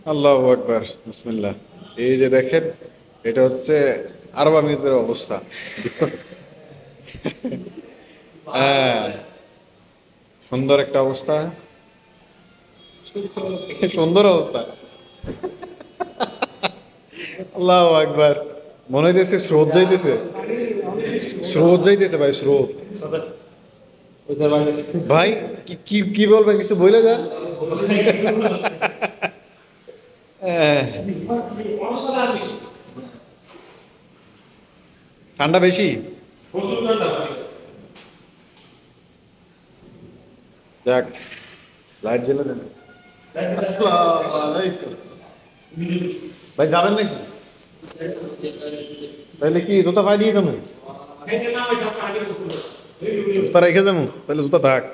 আল্লাহু আকবার, বিসমিল্লাহ। এই যে দেখেন, এটা হচ্ছে আরব আমিরাতের অবস্থা। হ্যাঁ, সুন্দর একটা অবস্থা। সুন্দর অবস্থা। আল্লাহু আকবার। মনে হইতেছে স্রোত যাইতেছে, স্রোত যাইতেছে ভাই, স্রোত। ভাই, কি কি কি বলবেন, কিছু বলে যান। হ্যাঁ, ঠান্ডা বেশি। যাক, লাইট জ্বেলে দেন। আসসালামু আলাইকুম। ভাই যাবেন নাকি? তাহলে কি জুতা পাই দিয়ে যাবো? জুতা রেখে যাবো, তাহলে জুতা থাক,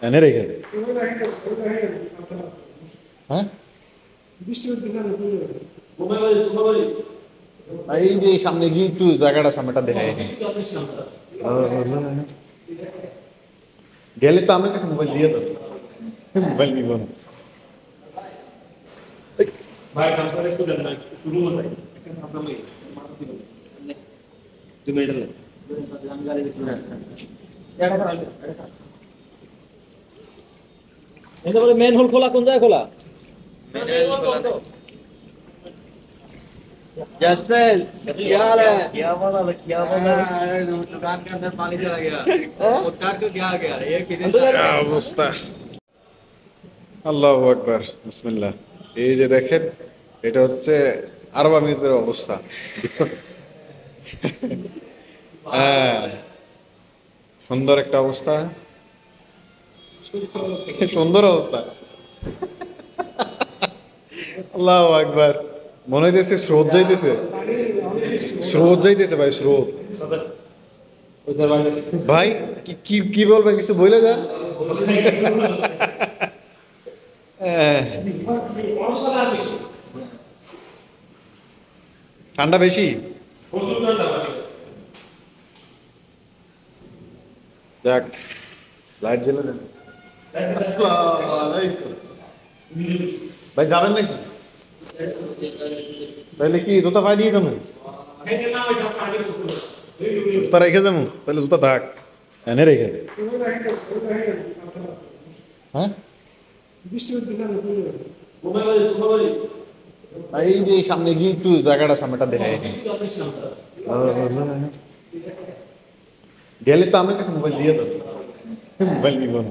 এনে রেখে দে। হ্যাঁ, এই যে সামনে গিয়ে একটু জায়গাটা সামনেটা দেখায়। গেলে তো আমার কাছে মোবাইল দিয়ে দেবো, মোবাইল নিব না। ভাই কামসার একটু দেন না, একটু শুরু হতে আপনার মেয়ে তুমি এটা নেন এটা বলে মেন হোল খোলা, কোন জায়গায় খোলা? जैसे क्या हाल है क्या पता लग क्या पता दुकान के अंदर पानी चला गया वो कार को क्या आ गया ये किधर से যা অবস্থা। আল্লাহু আকবার, বিসমিল্লাহ। এই যে দেখেন, এটা হচ্ছে আরব আমিরাতের অবস্থা। হ্যাঁ, সুন্দর একটা অবস্থা। সুন্দর অবস্থা। আল্লাহু আকবার। মনে হইতেছে স্রোত যাইতেছে, স্রোত যাইতেছে ভাই, স্রোত। ভাই, কি কি কি বলবেন, কিছু বলে যান। হ্যাঁ, ঠান্ডা বেশি। যাক, লাইট জ্বেলে দেন। আসসালামু আলাইকুম। ভাই যাবেন নাকি? তাহলে কি জুতা পাই দিয়ে যাবো? জুতা রেখে যাবো, তাহলে জুতা থাক, এনে রেখে দে। হ্যাঁ, এই যে সামনে গিয়ে একটু জায়গাটা সামনেটা দেখায়। গেলে তো আমার কাছে মোবাইল দিয়ে দেবো, মোবাইল নিব না।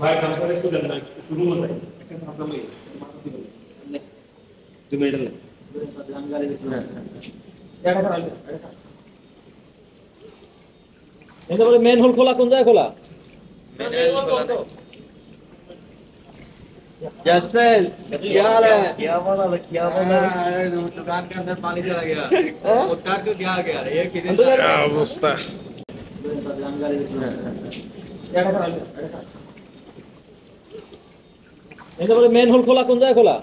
ভাই কামসার একটু দেন না, একটু শুরু হতে আপনার মেয়ে তুমি এটা নেন এটা বলে মেন হোল খোলা, কোন জায়গায় খোলা? जैसे क्या हाल है क्या पता लग क्या पता दुकान के अंदर पानी चला गया वो कार को क्या आ गया ये किधर से যা অবস্থা। এটা বলে মেন হোল খোলা, কোন জায়গায় খোলা?